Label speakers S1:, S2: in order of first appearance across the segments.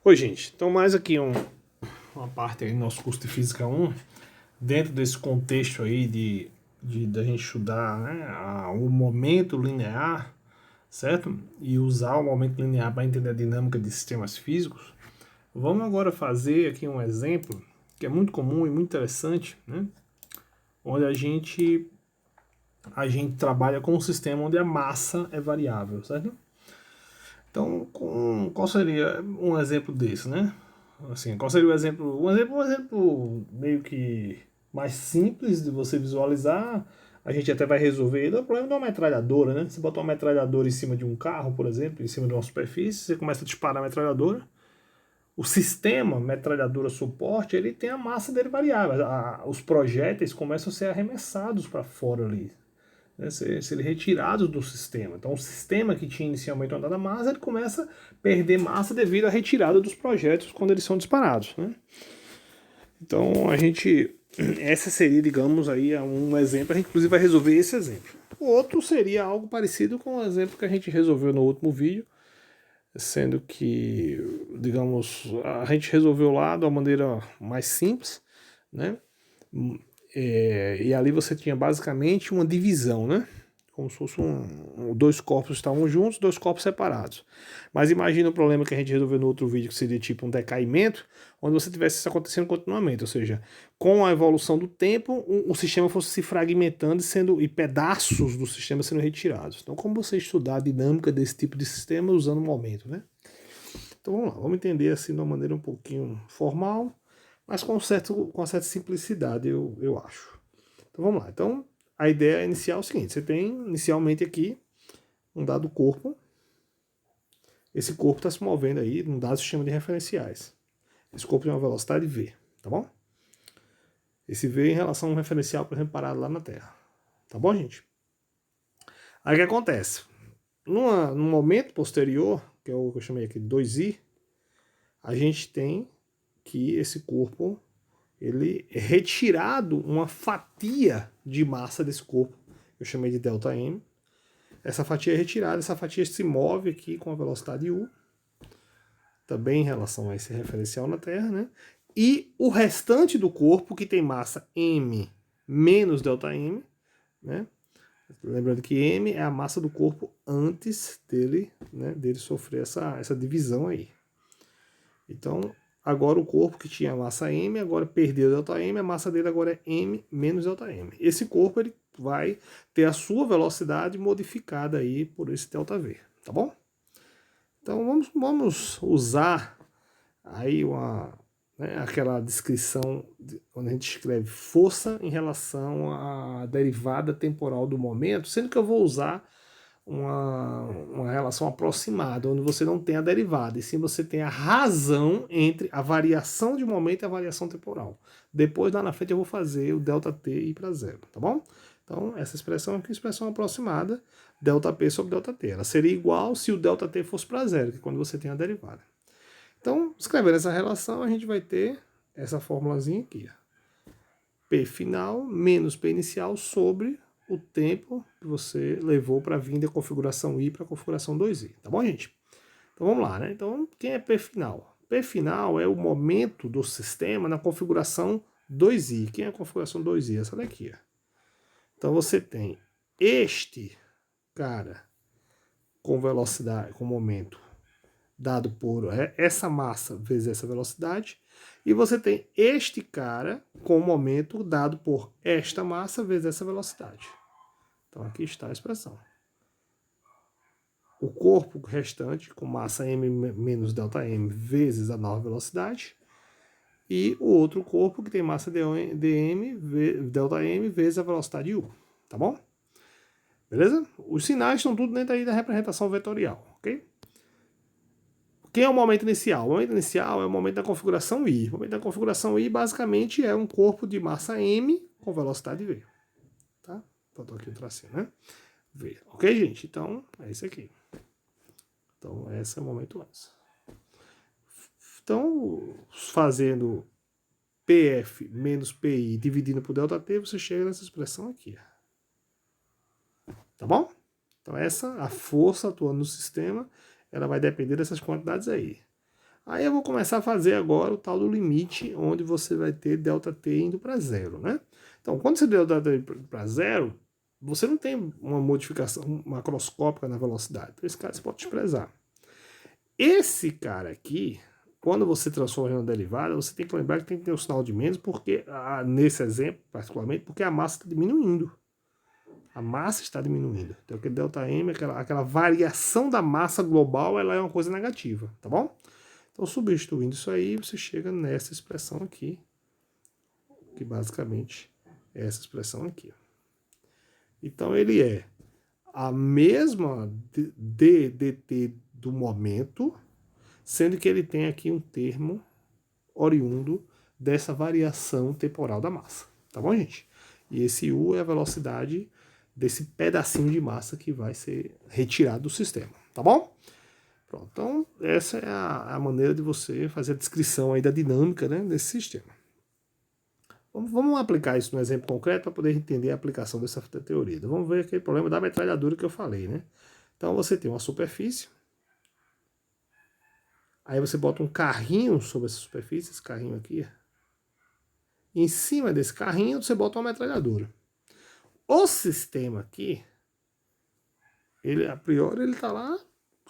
S1: Oi, gente. Então, mais aqui uma parte aí do nosso curso de Física 1, dentro desse contexto aí da gente estudar, né, o momento linear, certo? E usar o momento linear para entender a dinâmica de sistemas físicos. Vamos agora fazer aqui um exemplo que é muito comum e muito interessante, né? Onde a gente trabalha com um sistema onde a massa é variável, certo? Então, qual seria um exemplo desse, né? Assim, qual seria o exemplo? Um exemplo meio que mais simples de você visualizar. A gente até vai resolver ele. É o problema de uma metralhadora, né? Você bota uma metralhadora em cima de um carro, por exemplo, em cima de uma superfície, você começa a disparar a metralhadora. O sistema metralhadora suporte, ele tem a massa dele variável. Os projéteis começam a ser arremessados para fora ali, né, serem retirados do sistema. Então, o sistema que tinha inicialmente uma dada massa, ele começa a perder massa devido à retirada dos projéteis quando eles são disparados, né? Então, essa seria, digamos, aí um exemplo. A gente, inclusive, vai resolver esse exemplo. O outro seria algo parecido com o exemplo que a gente resolveu no último vídeo, sendo que, digamos, a gente resolveu lá de uma maneira mais simples, né? E ali você tinha basicamente uma divisão, né? Como se fosse dois corpos estavam juntos, dois corpos separados. Mas imagina o problema que a gente resolveu no outro vídeo, que seria tipo um decaimento, onde você tivesse isso acontecendo continuamente, ou seja, com a evolução do tempo, o sistema fosse se fragmentando e pedaços do sistema sendo retirados. Então, como você estudar a dinâmica desse tipo de sistema usando o momento, né? Então vamos lá, vamos entender assim de uma maneira um pouquinho formal, mas com uma certa simplicidade, eu acho. Então vamos lá. Então, a ideia inicial é o seguinte: você tem inicialmente aqui um dado corpo. Esse corpo está se movendo aí num dado sistema de referenciais. Esse corpo tem uma velocidade v, tá bom? Esse v em relação a um referencial, por exemplo, parado lá na Terra. Tá bom, gente? Aí o que acontece? Num momento posterior, que é o que eu chamei aqui de 2i, a gente tem que esse corpo ele é retirado uma fatia de massa desse corpo, eu chamei de ΔM. Essa fatia é retirada, essa fatia se move aqui com a velocidade u, também em relação a esse referencial na Terra, né? E o restante do corpo, que tem massa m menos ΔM, né? Lembrando que m é a massa do corpo antes dele, né, dele sofrer essa divisão aí. Então, agora o corpo que tinha massa m, agora perdeu ΔM, a massa dele agora é m menos ΔM. Esse corpo ele vai ter a sua velocidade modificada aí por esse ΔV, tá bom? Então vamos usar aí aquela descrição onde a gente escreve força em relação à derivada temporal do momento, sendo que eu vou usar uma relação aproximada, onde você não tem a derivada, e sim você tem a razão entre a variação de momento e a variação temporal. Depois, lá na frente, eu vou fazer o ΔT ir para zero, tá bom? Então, essa expressão aqui é uma expressão aproximada, ΔP sobre ΔT. Ela seria igual se o ΔT fosse para zero, que é quando você tem a derivada. Então, escrevendo essa relação, a gente vai ter essa formulazinha aqui. P final menos P inicial sobre o tempo que você levou para vir da configuração I para a configuração 2i. Tá bom, gente? Então vamos lá, né? Então, quem é P final? P final é o momento do sistema na configuração 2i. Quem é a configuração 2i? Essa daqui. Ó. Então você tem este cara com velocidade, com momento dado por essa massa vezes essa velocidade, e você tem este cara com momento dado por esta massa vezes essa velocidade. Então aqui está a expressão. O corpo restante com massa m menos ΔM vezes a nova velocidade, e o outro corpo que tem massa dm ΔM vezes a velocidade u. Tá bom? Beleza? Os sinais estão tudo dentro aí da representação vetorial, ok? Quem é o momento inicial? O momento inicial é o momento da configuração I. O momento da configuração I basicamente é um corpo de massa m com velocidade v. Tá? Faltou aqui o tracinho, né? V. Ok, gente? Então, é isso aqui. Então, esse é o momento antes. Então, fazendo PF menos PI dividindo por ΔT, você chega nessa expressão aqui. Tá bom? Então, a força atuando no sistema, ela vai depender dessas quantidades aí. Aí eu vou começar a fazer agora o tal do limite, onde você vai ter ΔT indo para zero, né? Então, quando você deu ΔT para zero, você não tem uma modificação macroscópica na velocidade. Então, esse cara você pode desprezar. Esse cara aqui, quando você transforma em uma derivada, você tem que lembrar que tem que ter o sinal de menos, porque, nesse exemplo, particularmente, porque a massa está diminuindo. A massa está diminuindo. Então, aquele ΔM, aquela variação da massa global, ela é uma coisa negativa, tá bom? Então, substituindo isso aí, você chega nessa expressão aqui, que basicamente é essa expressão aqui. Então, ele é a mesma dt do momento, sendo que ele tem aqui um termo oriundo dessa variação temporal da massa. Tá bom, gente? E esse U é a velocidade desse pedacinho de massa que vai ser retirado do sistema. Tá bom? Pronto, então essa é a maneira de você fazer a descrição aí da dinâmica, né, desse sistema. Vamos aplicar isso no exemplo concreto para poder entender a aplicação dessa teoria. Então, vamos ver aquele problema da metralhadora que eu falei, né? Então você tem uma superfície, aí você bota um carrinho sobre essa superfície, esse carrinho aqui. Em cima desse carrinho você bota uma metralhadora. O sistema aqui, ele a priori ele está lá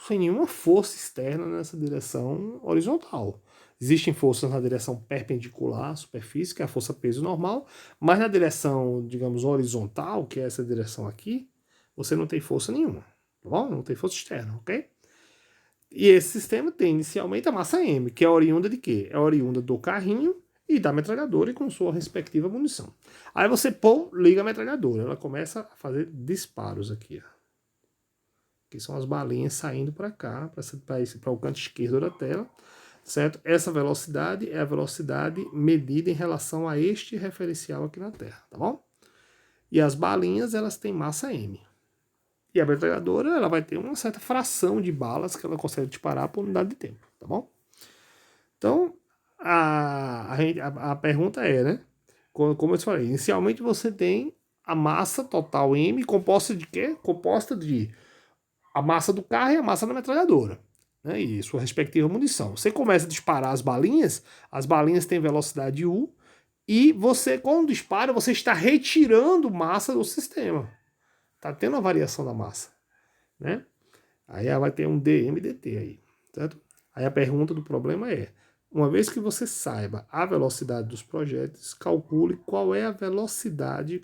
S1: sem nenhuma força externa nessa direção horizontal. Existem forças na direção perpendicular à superfície, que é a força peso normal, mas na direção, digamos, horizontal, que é essa direção aqui, você não tem força nenhuma, tá bom? Não tem força externa, ok? E esse sistema tem inicialmente a massa M, que é oriunda de quê? É oriunda do carrinho e da metralhadora e com sua respectiva munição. Aí você liga a metralhadora, ela começa a fazer disparos aqui, ó. Que são as balinhas saindo para cá, para o canto esquerdo da tela, certo? Essa velocidade é a velocidade medida em relação a este referencial aqui na Terra, tá bom? E as balinhas, elas têm massa M. E a metralhadora, ela vai ter uma certa fração de balas que ela consegue disparar por unidade de tempo, tá bom? Então, a pergunta é, né? Como eu te falei, inicialmente você tem a massa total M composta de quê? Composta de a massa do carro e a massa da metralhadora, né? E sua respectiva munição. Você começa a disparar as balinhas têm velocidade U, e você, com o disparo, você está retirando massa do sistema. Está tendo uma variação da massa, né? Aí vai ter um dmdt aí, certo? Aí a pergunta do problema é, uma vez que você saiba a velocidade dos projéteis, calcule qual é a velocidade,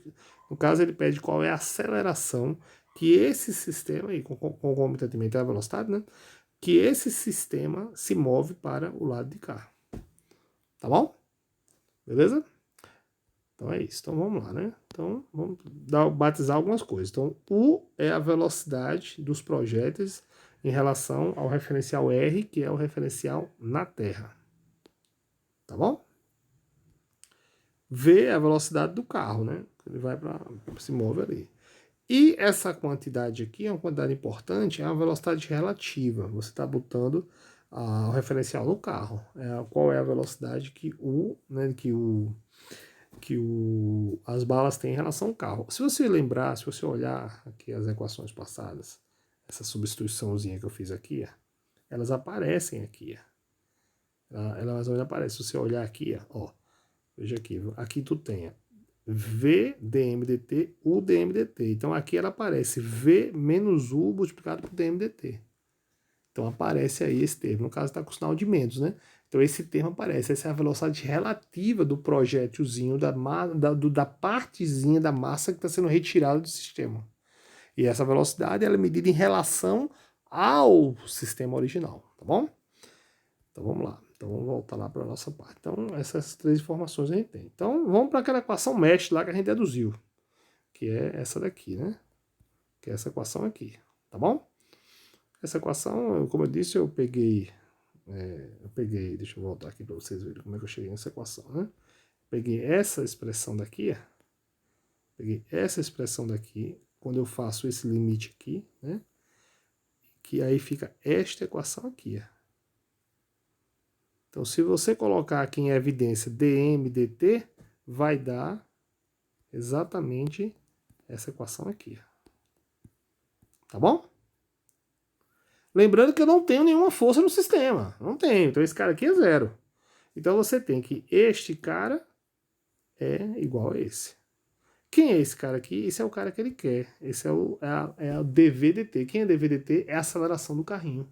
S1: no caso ele pede qual é a aceleração que esse sistema, aí, concomitantemente à velocidade, né, que esse sistema se move para o lado de cá. Tá bom? Beleza? Então é isso. Então vamos lá, né? Então vamos batizar algumas coisas. Então U é a velocidade dos projéteis em relação ao referencial R, que é o referencial na Terra. Tá bom? V é a velocidade do carro, né? Ele vai se move ali. E essa quantidade aqui é uma quantidade importante, é uma velocidade relativa. Você está botando o referencial no carro. Qual é a velocidade que as balas têm em relação ao carro. Se você lembrar, se você olhar aqui as equações passadas, essa substituiçãozinha que eu fiz aqui, elas aparecem aqui. Elas aparecem. Se você olhar aqui, ó, veja aqui tu tem V dmdt, U dmdt. Então aqui ela aparece V menos U multiplicado por dmdt. Então aparece aí esse termo. No caso está com sinal de menos, né? Então esse termo aparece. Essa é a velocidade relativa do projétilzinho, da partezinha da massa que está sendo retirada do sistema. E essa velocidade ela é medida em relação ao sistema original, tá bom? Então vamos lá. Então vamos voltar lá para a nossa parte. Então essas três informações a gente tem. Então vamos para aquela equação mesh lá que a gente deduziu, que é essa daqui, né? Que é essa equação aqui, tá bom? Essa equação, como eu disse, eu peguei, deixa eu voltar aqui para vocês verem como é que eu cheguei nessa equação, né? Peguei essa expressão daqui, quando eu faço esse limite aqui, né? Que aí fica esta equação aqui, ó. Então, se você colocar aqui em evidência dmdt, vai dar exatamente essa equação aqui. Tá bom? Lembrando que eu não tenho nenhuma força no sistema. Não tenho. Então esse cara aqui é zero. Então você tem que este cara é igual a esse. Quem é esse cara aqui? Esse é o cara que ele quer. Esse é o dv/dt. Quem é dv/dt? É a aceleração do carrinho.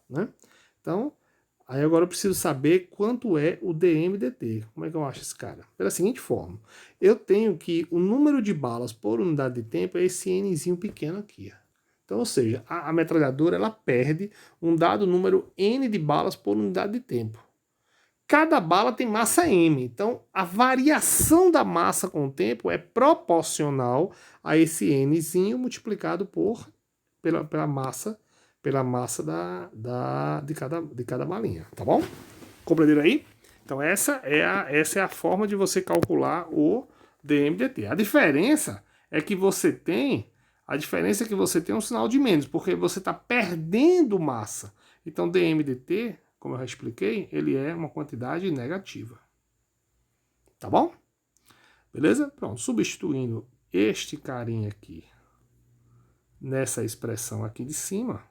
S1: Né? Então, aí agora eu preciso saber quanto é o dm/dt. Como é que eu acho esse cara? Pela seguinte forma. Eu tenho que o número de balas por unidade de tempo é esse nzinho pequeno aqui. Então, ou seja, a metralhadora ela perde um dado número n de balas por unidade de tempo. Cada bala tem massa m, então a variação da massa com o tempo é proporcional a esse nzinho multiplicado pela massa de cada balinha, tá bom? Compreenderam aí? Então essa é a forma de você calcular o dm/dt. A diferença é que você tem um sinal de menos, porque você está perdendo massa. Então dm/dt, como eu já expliquei, ele é uma quantidade negativa. Tá bom? Beleza? Pronto, substituindo este carinha aqui nessa expressão aqui de cima,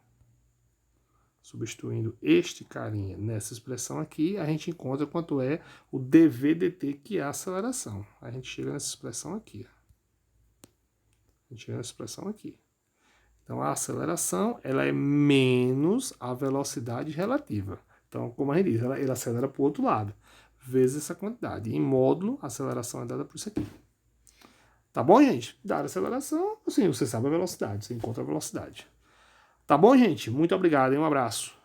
S1: substituindo este carinha nessa expressão aqui, a gente encontra quanto é o dv/dt, que é a aceleração. A gente chega nessa expressão aqui. A gente chega nessa expressão aqui. Então, a aceleração ela é menos a velocidade relativa. Então, como a gente diz, ele acelera para o outro lado, vezes essa quantidade. Em módulo, a aceleração é dada por isso aqui. Tá bom, gente? Dada a aceleração, assim, você sabe a velocidade, você encontra a velocidade. Tá bom, gente? Muito obrigado e um abraço.